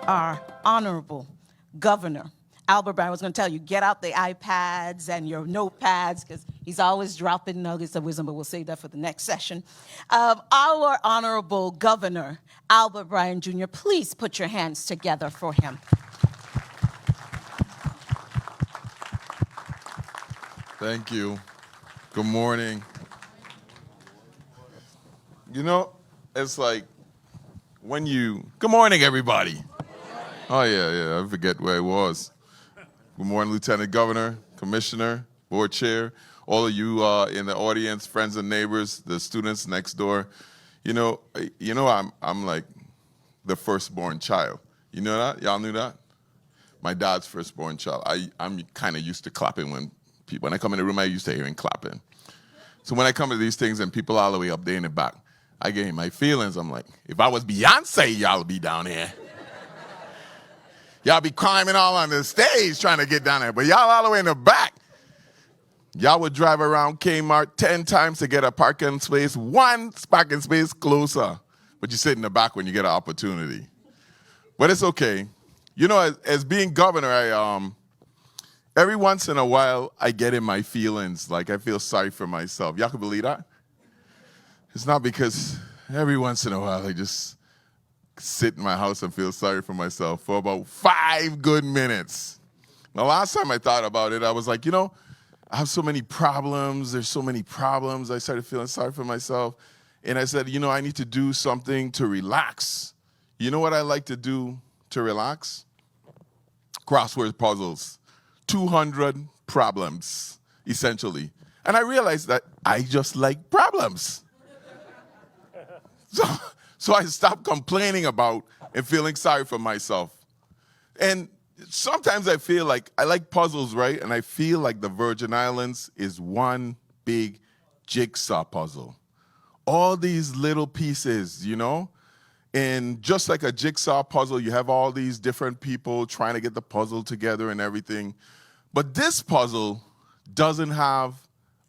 our honorable governor. Albert Bryan was going to tell you, get out the iPads and your notepads, because he's always dropping nuggets of wisdom, but we'll save that for the next session. Our honorable governor, Albert Bryan Jr., please put your hands together for him. Thank you. Good morning. You know, it's like when you... Good morning, everybody. Oh, yeah, I forget where I was. Good morning, Lieutenant Governor, Commissioner, Board Chair, all of you in the audience, friends and neighbors, the students next door. You know, I'm like the firstborn child. You know that? Y'all knew that? My dad's firstborn child. I'm kind of used to clapping when I come in the room, I used to hearing clapping. So when I come to these things and people all the way up there in the back, I get in my feelings. I'm like, if I was Beyonce, y'all would be down here. Y'all be climbing all on the stage trying to get down there, but y'all all the way in the back. Y'all would drive around Kmart 10 times to get a parking space, one parking space closer. But you sit in the back when you get an opportunity. But it's okay. You know, as being governor, every once in a while, I get in my feelings, like I feel sorry for myself. Y'all can believe that? It's not because every once in a while I just sit in my house and feel sorry for myself for about 5 good minutes. The last time I thought about it, I was like, you know, I have so many problems. There's so many problems. I started feeling sorry for myself. And I said, you know, I need to do something to relax. You know what I like to do to relax? Crossword puzzles. 200 problems, essentially. And I realized that I just like problems. So I stopped complaining about and feeling sorry for myself. And sometimes I feel like I like puzzles, right? And I feel like the Virgin Islands is one big jigsaw puzzle. All these little pieces, you know? And just like a jigsaw puzzle, you have all these different people trying to get the puzzle together and everything. But this puzzle doesn't have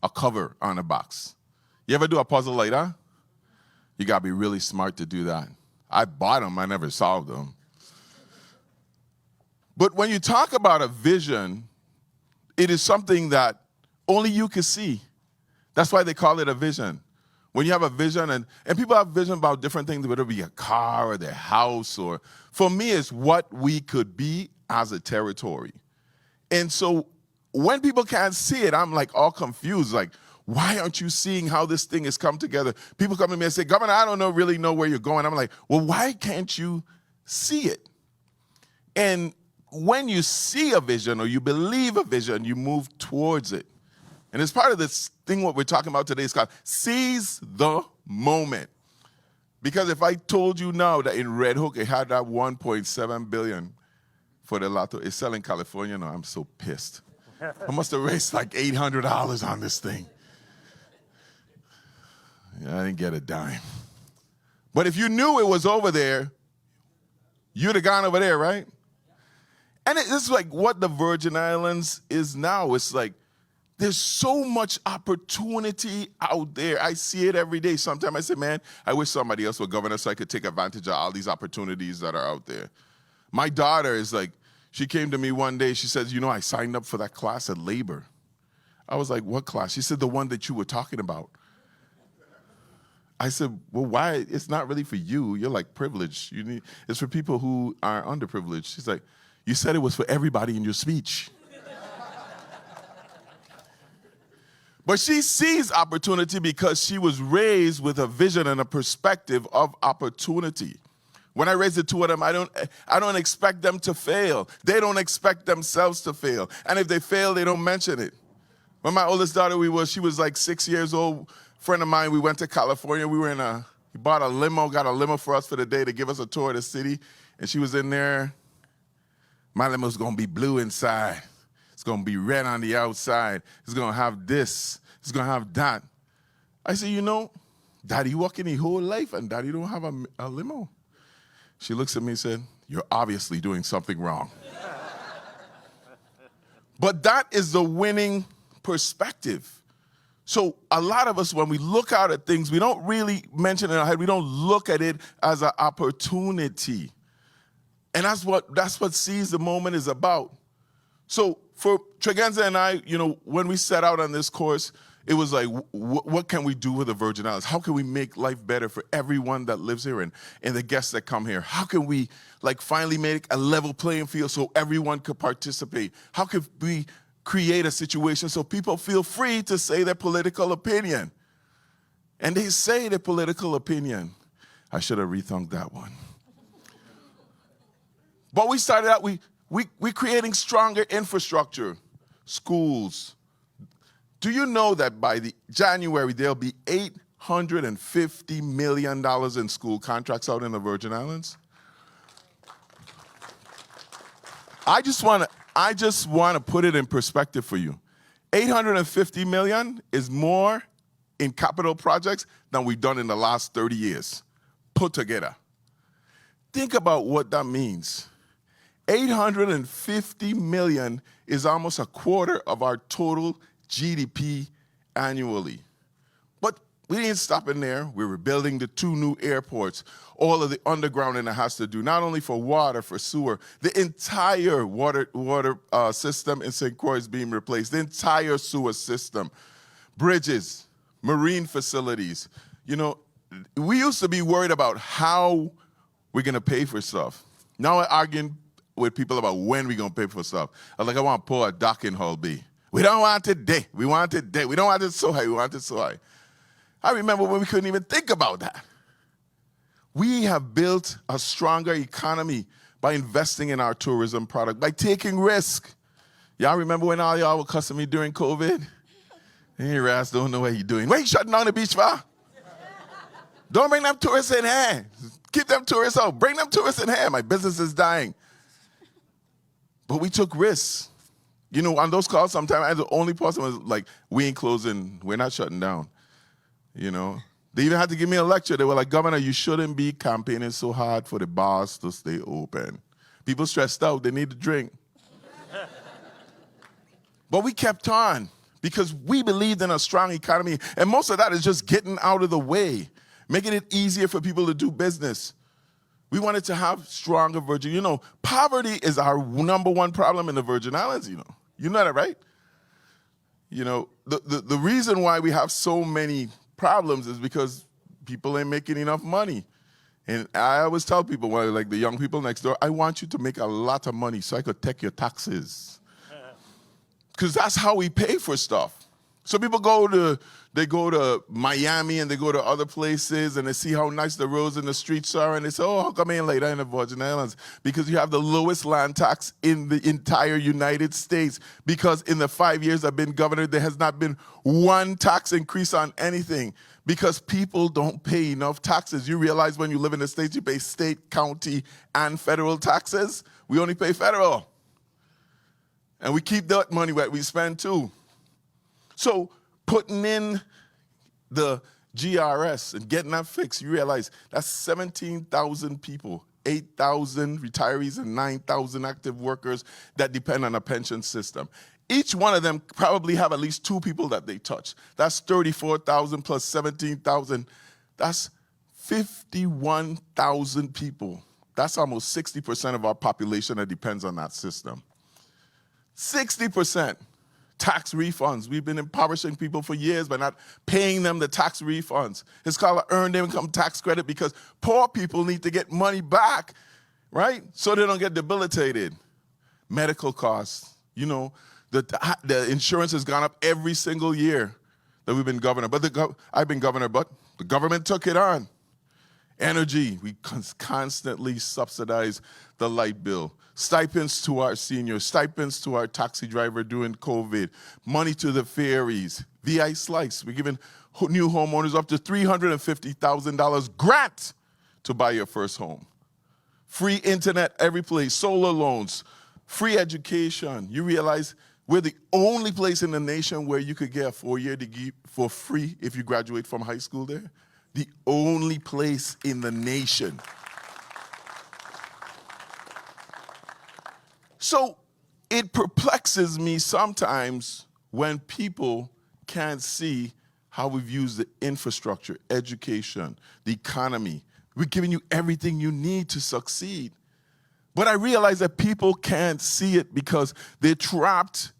a cover on the box. You ever do a puzzle like that? You got to be really smart to do that. I bought them. I never solved them. But when you talk about a vision, it is something that only you can see. That's why they call it a vision. When you have a vision, and people have vision about different things, whether it be a car or their house, or for me, it's what we could be as a territory. And so when people can't see it, I'm like all confused, like, why aren't you seeing how this thing has come together? People come to me and say, Governor, I don't really know where you're going. I'm like, well, why can't you see it? And when you see a vision or you believe a vision, you move towards it. And it's part of this thing what we're talking about today is called seize the moment. Because if I told you now that in Red Hook it had that 1.7 billion for the lotto, it's selling California now, I'm so pissed. I must have raised like $800 on this thing. Yeah, I didn't get a dime. But if you knew it was over there, you'd have gone over there, right? And this is like what the Virgin Islands is now. It's like there's so much opportunity out there. I see it every day. Sometimes I say, man, I wish somebody else were governor so I could take advantage of all these opportunities that are out there. My daughter is like, she came to me one day. She says, you know, I signed up for that class at Labor. I was like, what class? She said, the one that you were talking about. I said, well, why? It's not really for you. You're like privileged. It's for people who are underprivileged. She's like, you said it was for everybody in your speech. But she sees opportunity because she was raised with a vision and a perspective of opportunity. When I raise the two of them, I don't expect them to fail. They don't expect themselves to fail. And if they fail, they don't mention it. When my oldest daughter, she was like 6 years old. Friend of mine, we went to California. He bought a limo, got a limo for us for the day to give us a tour of the city. And she was in there. My limo's going to be blue inside. It's going to be red on the outside. It's going to have this. It's going to have that. I said, you know, Daddy working his whole life and Daddy don't have a limo. She looks at me and said, you're obviously doing something wrong. But that is the winning perspective. So a lot of us, when we look out at things, we don't really mention it in our head. We don't look at it as an opportunity. And that's what Seize the Moment is about. So for Tregenza and I, when we set out on this course, it was like, what can we do with the Virgin Islands? How can we make life better for everyone that lives here and the guests that come here? How can we finally make a level playing field so everyone could participate? How could we create a situation so people feel free to say their political opinion? And they say their political opinion. I should have rethunked that one. But we started out, we're creating stronger infrastructure, schools. Do you know that by January, there'll be $850 million in school contracts out in the Virgin Islands? I just want to put it in perspective for you. $850 million is more in capital projects than we've done in the last 30 years, put together. Think about what that means. $850 million is almost a quarter of our total GDP annually. But we didn't stop in there. We were building the 2 new airports, all of the undergrounding that has to do, not only for water, for sewer. The entire water system in St. Croix is being replaced, the entire sewer system, bridges, marine facilities. We used to be worried about how we're going to pay for stuff. Now we're arguing with people about when we're going to pay for stuff. I want to pour a dock in Hull B. We don't want it today. We want it today. We don't want it so high. We want it so high. I remember when we couldn't even think about that. We have built a stronger economy by investing in our tourism product, by taking risk. Y'all remember when all y'all were cussing me during COVID? And your ass don't know what you're doing. What you shutting down the beach for? Don't bring them tourists in here. Keep them tourists out. Bring them tourists in here. My business is dying. But we took risks. On those calls, sometimes I was the only person was like, we ain't closing. We're not shutting down. They even had to give me a lecture. They were like, Governor, you shouldn't be campaigning so hard for the bars to stay open. People stressed out. They need to drink. But we kept on because we believed in a strong economy. And most of that is just getting out of the way, making it easier for people to do business. We wanted to have stronger Virgin. Poverty is our number one problem in the Virgin Islands, You know that, right? The reason why we have so many problems is because people ain't making enough money. And I always tell people, like the young people next door, I want you to make a lot of money so I could take your taxes. Because that's how we pay for stuff. So people go to Miami and they go to other places and they see how nice the roads and the streets are and they say, oh, how come I ain't later in the Virgin Islands? Because you have the lowest land tax in the entire United States. Because in the 5 years I've been governor, there has not been one tax increase on anything. Because people don't pay enough taxes. You realize when you live in the States, you pay state, county, and federal taxes. We only pay federal. And we keep that money where we spend too. So putting in the GRS and getting that fixed, you realize that's 17,000 people, 8,000 retirees and 9,000 active workers that depend on a pension system. Each one of them probably have at least 2 people that they touch. That's 34,000 plus 17,000. That's 51,000 people. That's almost 60% of our population that depends on that system. 60%. Tax refunds. We've been impoverishing people for years by not paying them the tax refunds. It's called an earned income tax credit because poor people need to get money back, right? So they don't get debilitated. Medical costs. The insurance has gone up every single year that we've been governor. I've been governor, but the government took it on. Energy. We constantly subsidize the light bill. Stipends to our seniors, stipends to our taxi driver during COVID, money to the ferries, VI Slice. We're giving new homeowners up to $350,000 grant to buy your first home. Free internet every place, solar loans, free education. You realize we're the only place in the nation where you could get a 4-year degree for free if you graduate from high school there. The only place in the nation. So it perplexes me sometimes when people can't see how we've used the infrastructure, education, the economy. We're giving you everything you need to succeed. But I realize that people can't see it because they're trapped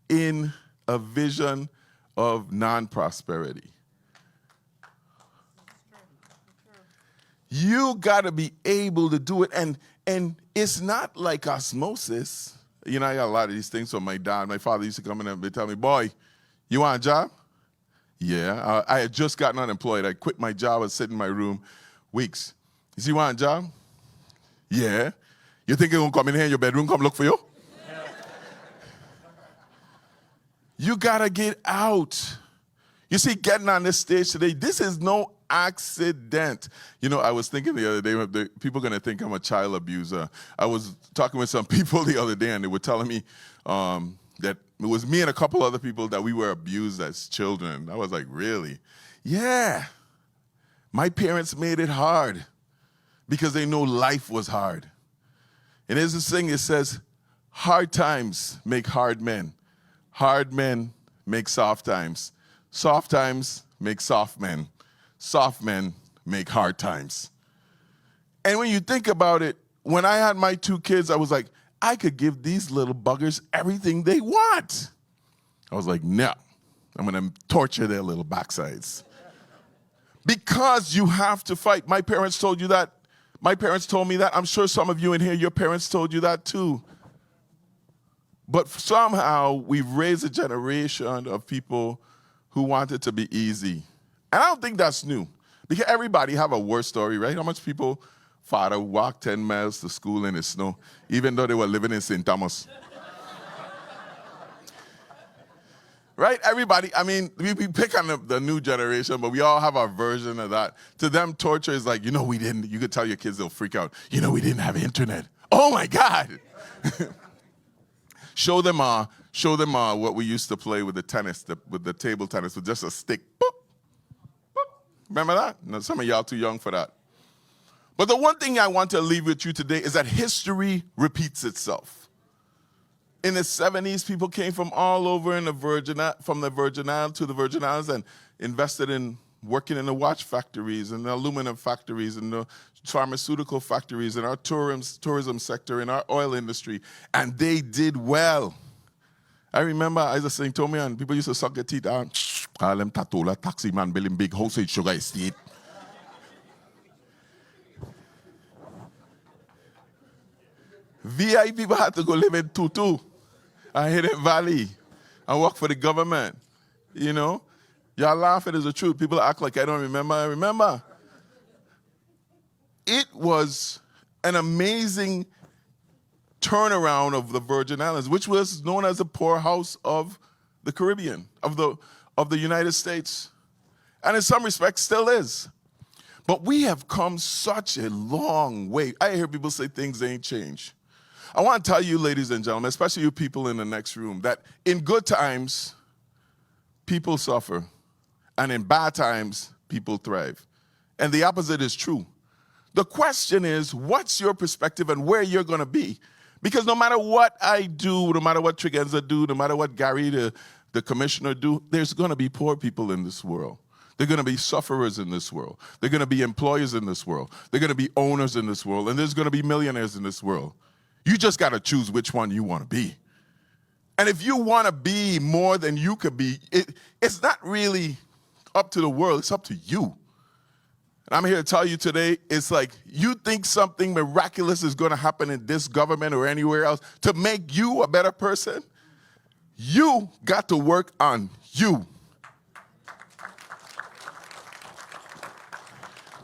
in a vision of non-prosperity. You got to be able to do it. And it's not like osmosis. You know, I got a lot of these things from my dad. My father used to come in and tell me, boy, you want a job? Yeah. I had just gotten unemployed. I quit my job. I was sitting in my room weeks. You see, you want a job? Yeah. You think you're going to come in here in your bedroom, come look for you? You got to get out. You see, getting on this stage today, this is no accident. You know, I was thinking the other day, people are going to think I'm a child abuser. I was talking with some people the other day, and they were telling me that it was me and a couple other people that we were abused as children. I was like, really? Yeah. My parents made it hard because they know life was hard. And there's this thing that says, hard times make hard men. Hard men make soft times. Soft times make soft men. Soft men make hard times. And when you think about it, when I had my 2 kids, I was like, I could give these little buggers everything they want. I was like, no, I'm going to torture their little backsides. Because you have to fight. My parents told you that. My parents told me that. I'm sure some of you in here, your parents told you that too. But somehow we've raised a generation of people who want it to be easy. And I don't think that's new. Because everybody have a war story, right? How much people father walked 10 miles to school in the snow, even though they were living in St. Thomas. Right? Everybody, I mean, we pick on the new generation, but we all have our version of that. To them, torture is like, we didn't, you could tell your kids, they'll freak out. We didn't have internet. Oh my God. Show them what we used to play with the tennis, with the table tennis, with just a stick. Boop, boop. Remember that? No, some of y'all too young for that. But the one thing I want to leave with you today is that history repeats itself. In the 70s, people came from all over from the Virgin Islands to the Virgin Islands and invested in working in the watch factories and the aluminum factories and the pharmaceutical factories and our tourism sector and our oil industry. And they did well. I remember Isaac St. Tommy and people used to suck their teeth out. Call them Tatola, taxi man, building big house in Sugar Estate. VI people had to go live in Tutu and Hidden Valley and work for the government. Y'all laugh, it is the truth. People act like I don't remember. I remember. It was an amazing turnaround of the Virgin Islands, which was known as the poorhouse of the Caribbean, of the United States. And in some respects still is. But we have come such a long way. I hear people say things ain't changed. I want to tell you, ladies and gentlemen, especially you people in the next room, that in good times, people suffer. And in bad times, people thrive. And the opposite is true. The question is, what's your perspective and where you're going to be? Because no matter what I do, no matter what Trigenza do, no matter what Gary, the commissioner, do, there's going to be poor people in this world. There are going to be sufferers in this world. There are going to be employers in this world. There are going to be owners in this world. And there's going to be millionaires in this world. You just got to choose which one you want to be. And if you want to be more than you could be, it's not really up to the world. It's up to you. And I'm here to tell you today, it's like you think something miraculous is going to happen in this government or anywhere else to make you a better person. You got to work on you.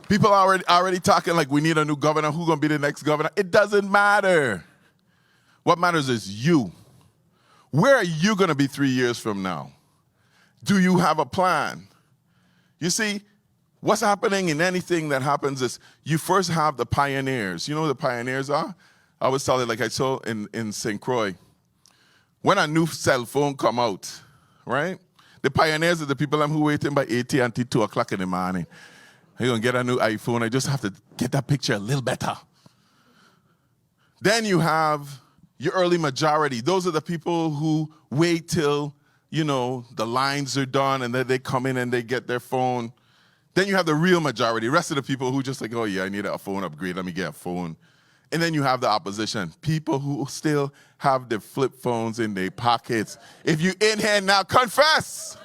People are already talking like we need a new governor. Who's going to be the next governor? It doesn't matter. What matters is you. Where are you going to be 3 years from now? Do you have a plan? You see, what's happening in anything that happens is you first have the pioneers. You know who the pioneers are? I always tell it like I saw in St. Croix. When a new cell phone come out, right? The pioneers are the people who waiting by 80 until 2 o'clock in the morning. You're going to get a new iPhone. I just have to get that picture a little better. Then you have your early majority. Those are the people who wait till, the lines are done and then they come in and they get their phone. Then you have the real majority. The rest of the people who just like, oh, yeah, I need a phone upgrade. Let me get a phone. And then you have the opposition, people who still have their flip phones in their pockets. If you in here now, confess.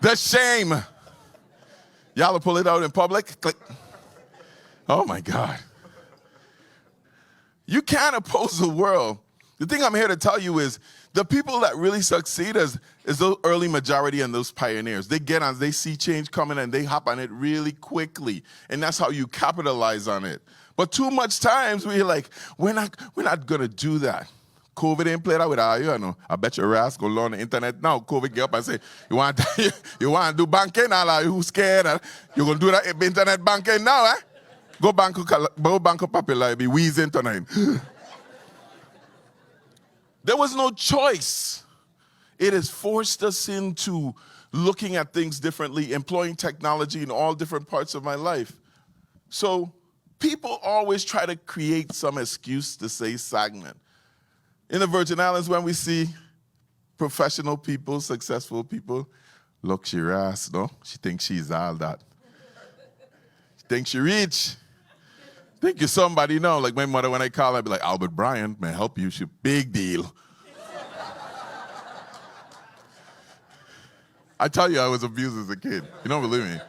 The shame. Y'all will pull it out in public. Click. Oh my God. You can't oppose the world. The thing I'm here to tell you is the people that really succeed is those early majority and those pioneers. They get on, they see change coming and they hop on it really quickly. And that's how you capitalize on it. But too much times we're like, we're not gonna do that. COVID ain't played out with our, you know. I bet your ass go on the internet now. COVID get up and say, you want to do banking? All you scared? You gonna do that internet banking now, eh? Go Banco Popular, be wheezing tonight. There was no choice. It has forced us into looking at things differently, employing technology in all different parts of my life. So people always try to create some excuse to say stagnant. In the Virgin Islands, when we see professional people, successful people, look, she ass, no? She thinks she's all that. She thinks she rich. Think you're somebody, no? Like my mother, when I call her, I'd be like, Albert Bryan, may I help you? She big deal. I tell you, I was abused as a kid. You don't believe me.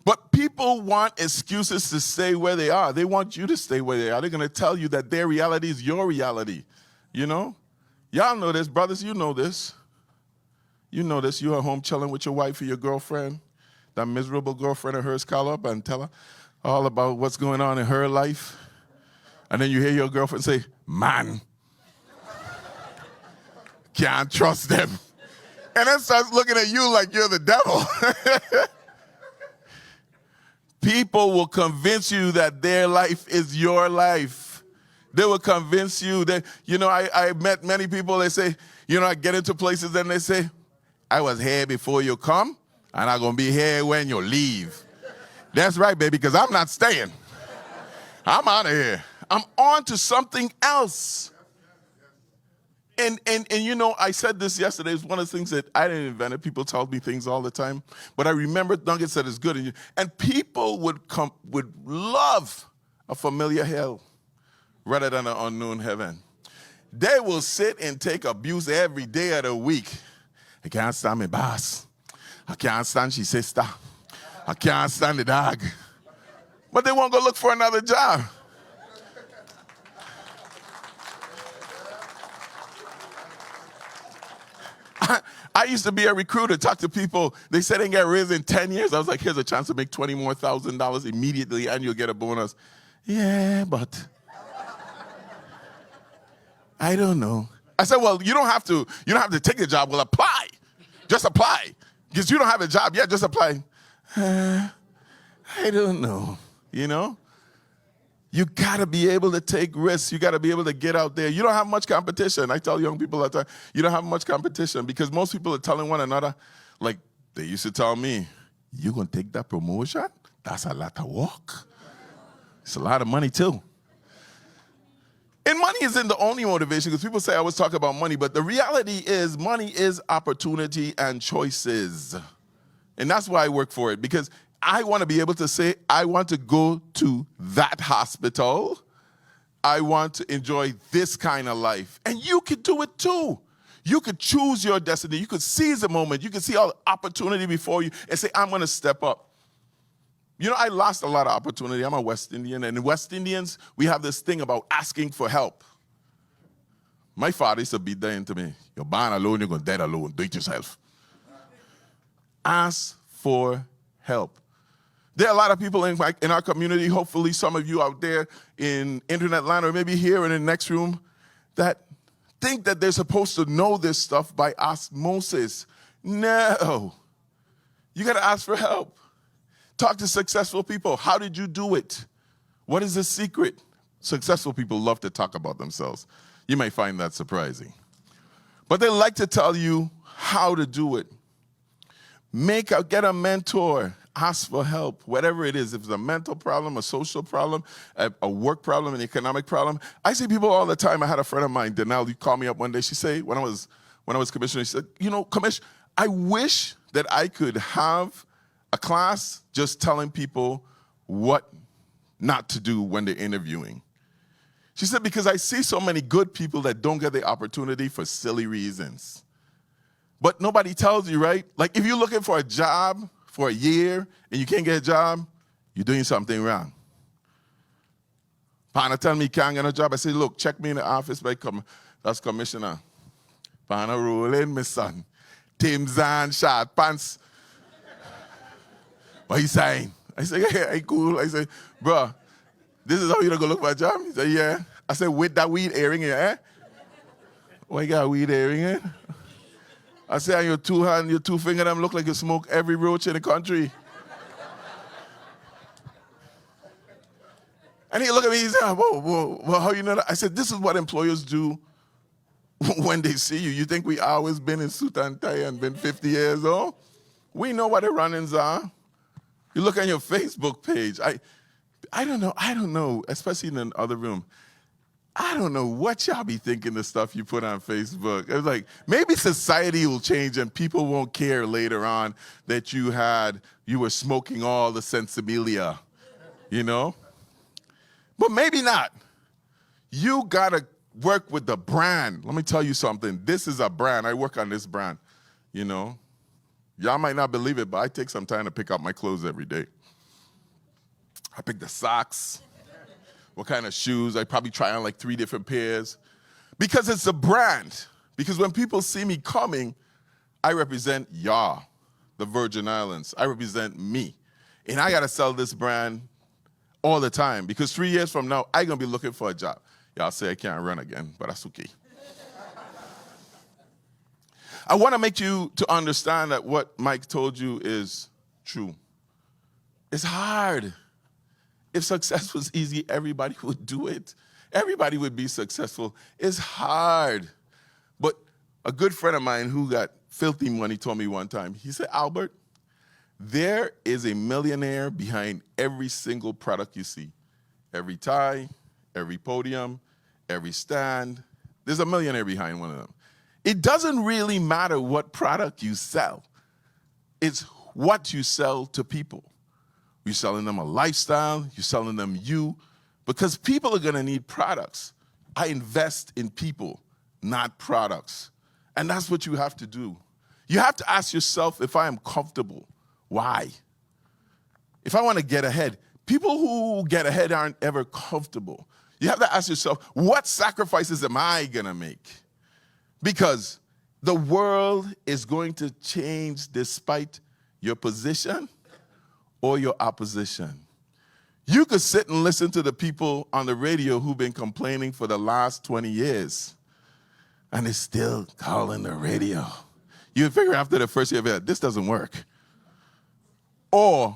But people want excuses to stay where they are. They want you to stay where they are. They're going to tell you that their reality is your reality. You know? Y'all know this. Brothers, you know this. You know this. You're at home chilling with your wife or your girlfriend. That miserable girlfriend of hers call up and tell her all about what's going on in her life. And then you hear your girlfriend say, man, can't trust them. And then starts looking at you like you're the devil. People will convince you that their life is your life. They will convince you that, you know, I met many people, they say, you know, I get into places and they say, I was here before you come, and I'm going to be here when you leave. That's right, baby, because I'm not staying. I'm out of here. I'm on to something else. And you know, I said this yesterday. It's one of the things that I didn't invent it. People tell me things all the time. But I remember Duncan said it's good. And people would love a familiar hell rather than an unknown heaven. They will sit and take abuse every day of the week. I can't stand my boss. I can't stand she sister. I can't stand the dog. But they won't go look for another job. I used to be a recruiter, talk to people. They said they get raised in 10 years. I was like, here's a chance to make $20,000 more immediately and you'll get a bonus. Yeah, but I don't know. I said, well, you don't have to take the job. Well, apply. Just apply. Because you don't have a job yet, just apply. I don't know, you know? You gotta be able to take risks. You gotta be able to get out there. You don't have much competition. I tell young people all the time, you don't have much competition because most people are telling one another, like they used to tell me, you gonna take that promotion? That's a lot of work. It's a lot of money too. And money isn't the only motivation because people say I always talk about money, but the reality is money is opportunity and choices. And that's why I work for it because I want to be able to say, I want to go to that hospital. I want to enjoy this kind of life. And you could do it too. You could choose your destiny. You could seize the moment. You could see all the opportunity before you and say, I'm going to step up. You know, I lost a lot of opportunity. I'm a West Indian. And in West Indians, we have this thing about asking for help. My father used to beat that into me. You're born alone, you're going to die alone. Do it yourself. Ask for help. There are a lot of people in our community, hopefully some of you out there in internet land or maybe here in the next room, that think that they're supposed to know this stuff by osmosis. No. You got to ask for help. Talk to successful people. How did you do it? What is the secret? Successful people love to talk about themselves. You may find that surprising. But they like to tell you how to do it. Get a mentor. Ask for help, whatever it is. If it's a mental problem, a social problem, a work problem, an economic problem. I see people all the time. I had a friend of mine, Danelle, you called me up one day. She said, when I was commissioner, she said, you know, Commish, I wish that I could have a class just telling people what not to do when they're interviewing? She said, because I see so many good people that don't get the opportunity for silly reasons. But nobody tells you, right? Like if you're looking for a job for a year and you can't get a job, you're doing something wrong. Partner tell me he can't get a job. I say, look, check me in the office that's commissioner. Partner roll in, my son. Tim's on, short pants. What he saying? I say, yeah, hey, cool. I say, bro, this is how you're going to go look for a job? He said, yeah. I said, with that weed earring in, eh? Why you got a weed earring in? I said, on your two hand, your two finger, them look like you smoke every roach in the country. And he looked at me, he said, whoa, how you know that? I said, this is what employers do when they see you. You think we always been in suit and tie and been 50 years old? We know what the run-ins are. You look on your Facebook page. I don't know, especially in the other room. I don't know what y'all be thinking the stuff you put on Facebook. It's like, maybe society will change and people won't care later on that you were smoking all the sensibilia, you know? But maybe not. You gotta work with the brand. Let me tell you something. This is a brand. I work on this brand, you know? Y'all might not believe it, but I take some time to pick out my clothes every day. I pick the socks, what kind of shoes. I probably try on like 3 different pairs because it's a brand. Because when people see me coming, I represent y'all, the Virgin Islands. I represent me. And I got to sell this brand all the time because 3 years from now, I'm going to be looking for a job. Y'all say I can't run again, but that's okay. I want to make you to understand that what Mike told you is true. It's hard. If success was easy, everybody would do it. Everybody would be successful. It's hard. But a good friend of mine who got filthy money told me one time, he said, Albert, there is a millionaire behind every single product you see. Every tie, every podium, every stand. There's a millionaire behind one of them. It doesn't really matter what product you sell. It's what you sell to people. You're selling them a lifestyle, you're selling them you, because people are gonna need products. I invest in people, not products. And that's what you have to do. You have to ask yourself if I am comfortable. Why? If I wanna get ahead, people who get ahead aren't ever comfortable. You have to ask yourself, what sacrifices am I gonna make? Because the world is going to change despite your position or your opposition. You could sit and listen to the people on the radio who've been complaining for the last 20 years, and they're still calling the radio. You figure after the first year, this doesn't work. Or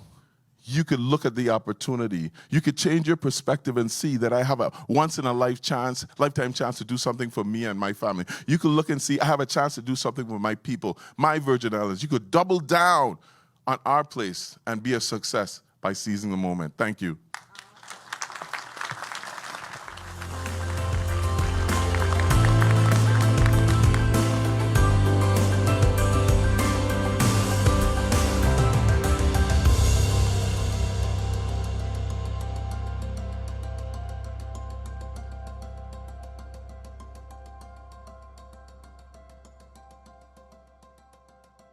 you could look at the opportunity. You could change your perspective and see that I have a lifetime chance to do something for me and my family. You could look and see I have a chance to do something for my people, my Virgin Islands. You could double down on our place and be a success by seizing the moment. Thank you.